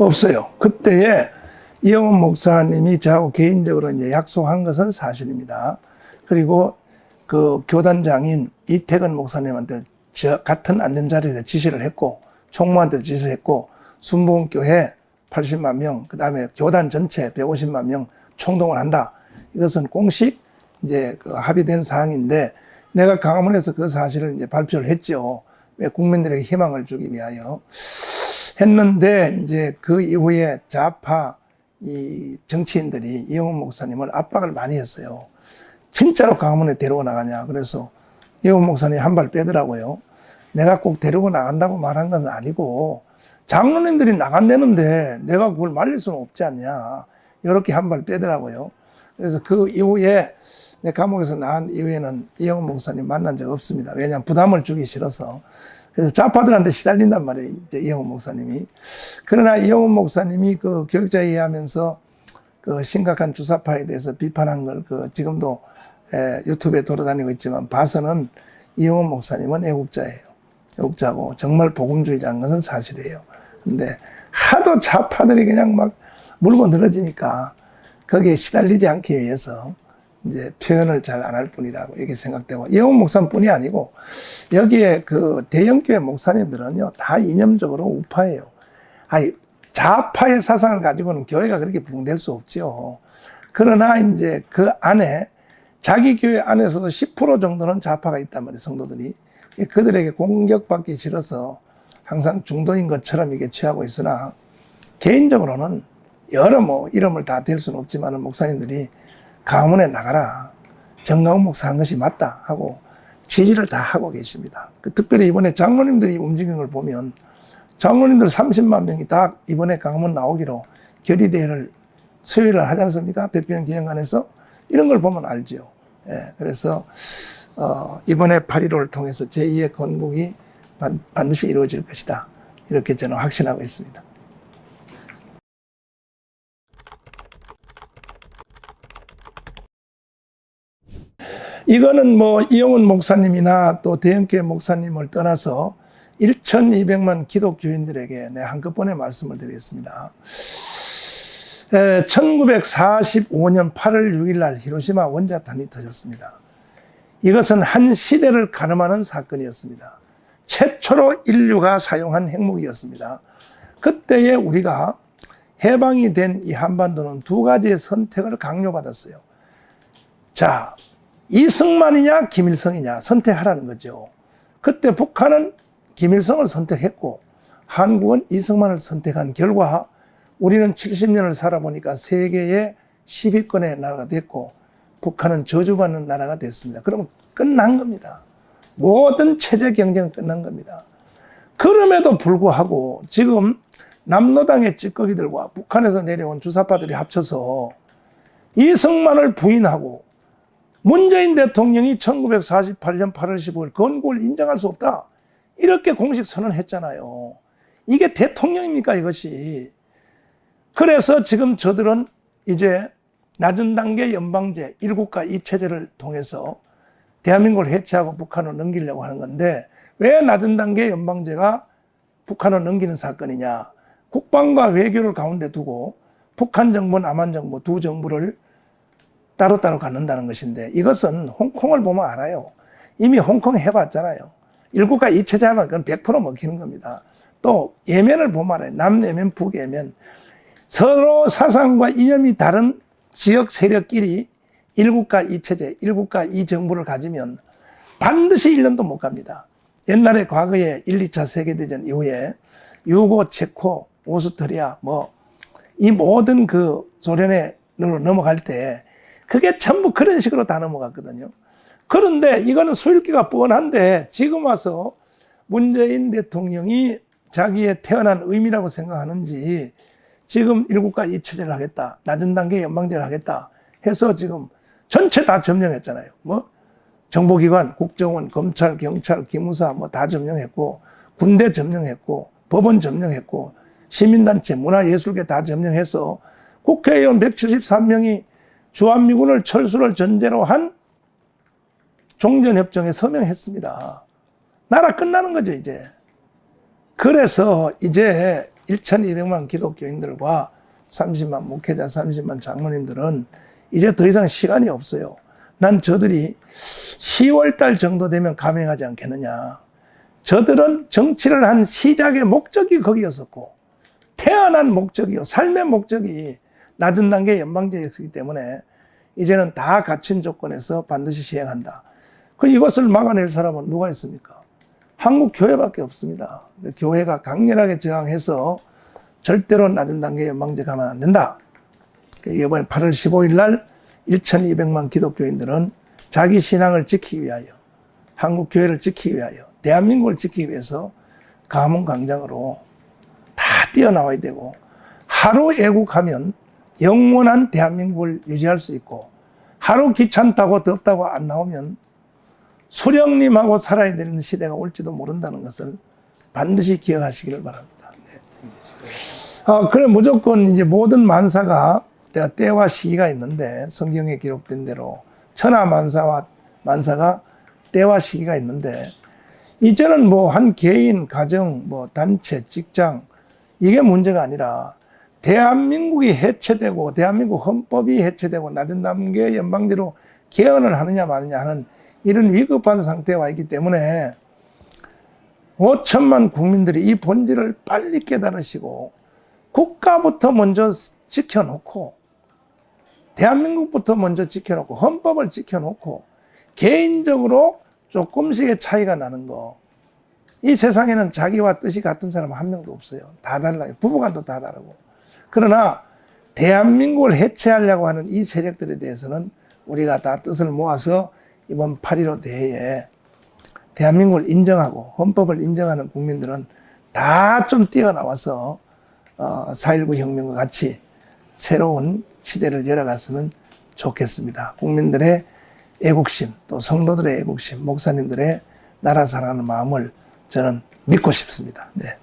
없어요. 그때에 이영훈 목사님이 저하고 개인적으로 이제 약속한 것은 사실입니다. 그리고 그 교단장인 이태근 목사님한테 같은 앉은 자리에서 지시를 했고, 총무한테 지시를 했고, 순복음교회 80만 명, 그 다음에 교단 전체 150만 명 총동을 한다. 이것은 공식 이제 그 합의된 사항인데, 내가 강화문에서 그 사실을 이제 발표를 했죠. 왜 국민들에게 희망을 주기 위하여. 했는데, 이제 그 이후에 좌파 이 정치인들이 이영훈 목사님을 압박을 많이 했어요. 진짜로 강화문에 데리고 나가냐. 그래서 이영훈 목사님이 한 발 빼더라고요. 내가 꼭 데리고 나간다고 말한 건 아니고, 장로님들이 나간다는데 내가 그걸 말릴 수는 없지 않냐. 이렇게 한 발 빼더라고요. 그래서 그 이후에 내 감옥에서 나간 이후에는 이영훈 목사님 만난 적 없습니다. 왜냐하면 부담을 주기 싫어서. 그래서 좌파들한테 시달린단 말이에요, 이제 이영훈 목사님이. 그러나 이영훈 목사님이 그 교육자회의 하면서 그 심각한 주사파에 대해서 비판한 걸 그 지금도 유튜브에 돌아다니고 있지만 봐서는 이영훈 목사님은 애국자예요. 애국자고 정말 복음주의자인 것은 사실이에요. 근데 하도 좌파들이 그냥 막 물고 늘어지니까 거기에 시달리지 않기 위해서 이제 표현을 잘 안 할 뿐이라고 이렇게 생각되고, 이영훈 목사님뿐이 아니고 여기에 그 대형교회 목사님들은요 다 이념적으로 우파예요. 아니, 좌파의 사상을 가지고는 교회가 그렇게 부흥될 수 없죠. 그러나 이제 그 안에 자기 교회 안에서도 10% 정도는 좌파가 있단 말이에요, 성도들이. 그들에게 공격받기 싫어서 항상 중도인 것처럼 이게 취하고 있으나, 개인적으로는 여러 뭐 이름을 다 댈 수는 없지만 목사님들이 강화문에 나가라, 정강훈 목사 한 것이 맞다 하고 지지를 다 하고 계십니다. 특별히 이번에 장로님들이 움직이는 걸 보면 장로님들 30만 명이 다 이번에 강화문 나오기로 결의대회를 수요일날 하지 않습니까? 백주년 기념관에서. 이런 걸 보면 알죠. 예, 그래서 이번에 8.15를 통해서 제2의 건국이 반드시 이루어질 것이다. 이렇게 저는 확신하고 있습니다. 이거는 뭐 이영훈 목사님이나 또 대형교회 목사님을 떠나서 1,200만 기독교인들에게 한꺼번에 말씀을 드리겠습니다. 1945년 8월 6일 날 히로시마 원자탄이 터졌습니다. 이것은 한 시대를 가늠하는 사건이었습니다. 최초로 인류가 사용한 핵무기였습니다. 그때에 우리가 해방이 된 이 한반도는 두 가지의 선택을 강요받았어요. 자, 이승만이냐 김일성이냐 선택하라는 거죠. 그때 북한은 김일성을 선택했고 한국은 이승만을 선택한 결과 우리는 70년을 살아보니까 세계의 10위권의 나라가 됐고 북한은 저주받는 나라가 됐습니다. 그러면 끝난 겁니다. 모든 체제 경쟁은 끝난 겁니다. 그럼에도 불구하고 지금 남로당의 찌꺼기들과 북한에서 내려온 주사파들이 합쳐서 이승만을 부인하고 문재인 대통령이 1948년 8월 15일 건국을 인정할 수 없다. 이렇게 공식 선언했잖아요. 이게 대통령입니까, 이것이? 그래서 지금 저들은 이제 낮은 단계 연방제 1국가 2체제를 통해서 대한민국을 해체하고 북한을 넘기려고 하는 건데, 왜 낮은 단계 연방제가 북한을 넘기는 사건이냐? 국방과 외교를 가운데 두고 북한 정부, 남한 정부 두 정부를 따로따로 갖는다는 것인데, 이것은 홍콩을 보면 알아요. 이미 홍콩 해봤잖아요. 1국가 2체제 하면 그건 100% 먹히는 겁니다. 또 예멘을 보면 알아요. 남예멘, 북예멘. 서로 사상과 이념이 다른 지역 세력끼리 1국가 2체제, 1국가 2정부를 가지면 반드시 1년도 못 갑니다. 옛날에 과거에 1, 2차 세계대전 이후에 유고, 체코, 오스트리아 이 모든 그 소련으로 넘어갈 때 그게 전부 그런 식으로 다 넘어갔거든요. 그런데 이거는 수일기가 뻔한데 지금 와서 문재인 대통령이 자기의 태어난 의미라고 생각하는지 지금 1국가 2체제를 하겠다, 낮은 단계 연방제를 하겠다 해서 지금 전체 다 점령했잖아요. 정보기관, 국정원, 검찰, 경찰, 기무사 다 점령했고, 군대 점령했고, 법원 점령했고, 시민단체, 문화예술계 다 점령해서 국회의원 173명이 주한미군을 철수를 전제로 한 종전협정에 서명했습니다. 나라 끝나는 거죠, 이제. 그래서 이제 1200만 기독교인들과 30만 목회자, 30만 장로님들은 이제 더 이상 시간이 없어요. 난 저들이 10월달 정도 되면 감행하지 않겠느냐. 저들은 정치를 한 시작의 목적이 거기였었고 태어난 목적이요, 삶의 목적이 낮은 단계 연방제였기 때문에 이제는 다 갖춘 조건에서 반드시 시행한다. 이것을 막아낼 사람은 누가 있습니까? 한국 교회밖에 없습니다. 교회가 강렬하게 저항해서 절대로 낮은 단계 연방제 가면 안 된다. 이번에 8월 15일 날 1200만 기독교인들은 자기 신앙을 지키기 위하여, 한국 교회를 지키기 위하여, 대한민국을 지키기 위해서 가문 광장으로 다 뛰어나와야 되고, 하루 애국하면 영원한 대한민국을 유지할 수 있고, 하루 귀찮다고 덥다고 안 나오면 수령님하고 살아야 되는 시대가 올지도 모른다는 것을 반드시 기억하시기를 바랍니다. 네. 그래 무조건 이제 모든 만사가 때와 시기가 있는데, 성경에 기록된 대로 천하 만사와 만사가 때와 시기가 있는데, 이제는 뭐 한 개인, 가정, 뭐 단체, 직장, 이게 문제가 아니라 대한민국이 해체되고 대한민국 헌법이 해체되고 낮은 단계 연방제로 개헌을 하느냐 마느냐 하는 이런 위급한 상태에 와 있기 때문에 5천만 국민들이 이 본질을 빨리 깨달으시고 국가부터 먼저 지켜놓고, 대한민국부터 먼저 지켜놓고, 헌법을 지켜놓고 개인적으로 조금씩의 차이가 나는 거, 이 세상에는 자기와 뜻이 같은 사람 한 명도 없어요. 다 달라요. 부부간도 다 다르고. 그러나 대한민국을 해체하려고 하는 이 세력들에 대해서는 우리가 다 뜻을 모아서 이번 8.15 대회에 대한민국을 인정하고 헌법을 인정하는 국민들은 다 좀 뛰어나와서 4.19 혁명과 같이 새로운 시대를 열어갔으면 좋겠습니다. 국민들의 애국심, 또 성도들의 애국심, 목사님들의 나라 사랑하는 마음을 저는 믿고 싶습니다. 네.